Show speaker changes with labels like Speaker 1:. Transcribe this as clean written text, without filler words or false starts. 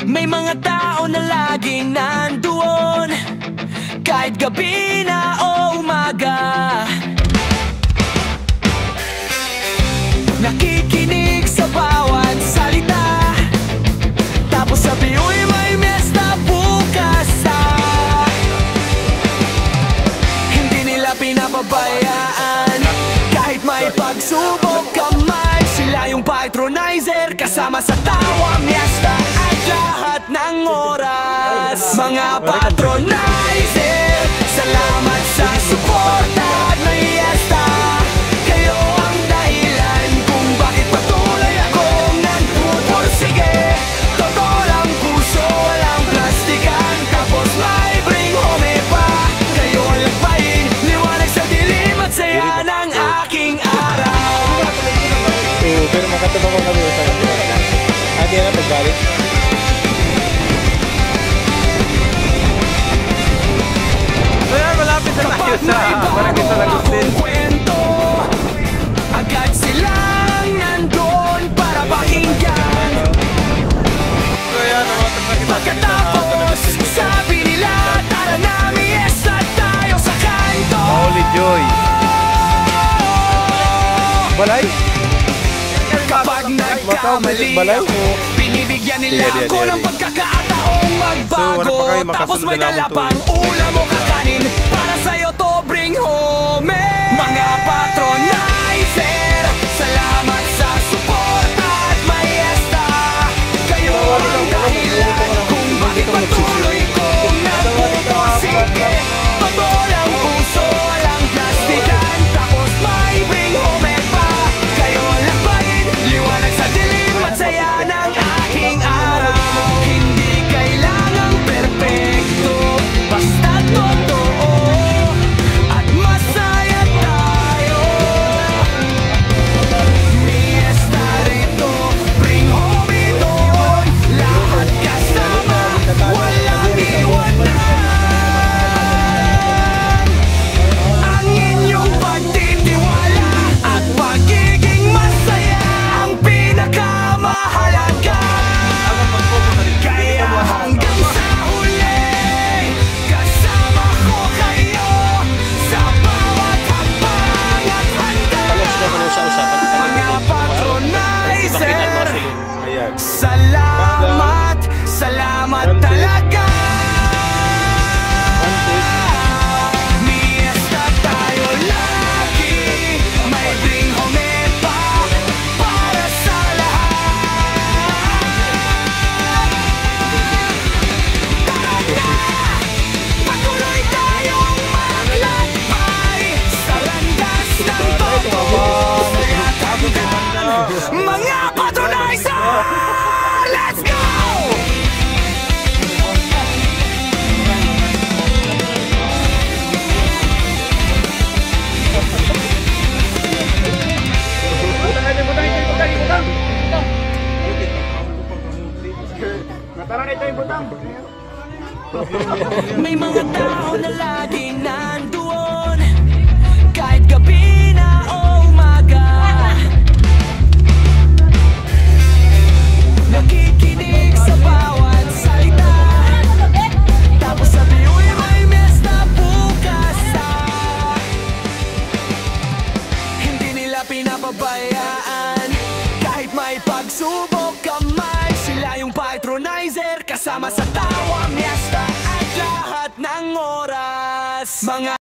Speaker 1: May mga tao na laging nandoon, kahit gabi na o umaga. Nakikinig sa bawat salita, tapos sabi, uy, may mesta bukas Hindi nila pinapabayaan, kahit may pagsubok kamay. Sila yung patronizer, kasama sa tawa, miesta at lahat ng oras. Mga patronizer, salamat sa suporta at miesta. Kayo ang dahilan kung bakit patuloy akong nagpupursige. Totoo lang, puso, walang plastikan, tapos may bring home pa. Kayo ang lagpain, liwanag sa dilim at saya ng aking araw.
Speaker 2: Pero makatabang ko kami sa kanila. Hindi na pagbalik.
Speaker 3: Kaya malapit na tayo sa Barangay Agustin.
Speaker 1: Agad silang nandun para pakinggan.
Speaker 3: Kaya naman kita.
Speaker 1: Pagkatapos sabi nila, tara na miesta tayo sa kanto.
Speaker 3: Holy Joy. Balay?
Speaker 1: Kapag nagkamali ako, binibigyan nila ako ng pagkakataong magbago. Tapos may dala pang ulam o kakanin para sa'yo to bring home. Mga patronizer, salamat sa suporta at miesta. Kayo ang dahilan kung bakit patuloy kong nagpupursige. Totoo lang, puso, walang plastikan, tapos may bring home pa. Kayo ang labayin, liwanag sa dilim at saya ng aking araw. Hindi kailangang perpekto, basta totoo at masaya tayo. Miesta rito, bring home ito, lahat kasama, walang iwanan. Ang inyong pagtitiwala at pagiging masaya ang pinakamahalaga. Kaya hanggang sa huli, kasama ko kayo sa bawat hakbang at handa. Mga patronizer, salamat, salamat talaga. Miesta tayo lagi, may bring home pa para sa lahat. Patuloy tayong maglakbay sa landas ng totoo. Mga patronizer, let's go! May mga tao na laging nandoon, kahit gabi na o umaga. Nakikinig sa bawat salita, tapos sabi, uy, may mesta bukas Hindi nila pinapabayaan, kahit may pagsubok kamay. Sila yung patronizer, kasama sa tawa, miesta at lahat ng oras. Mga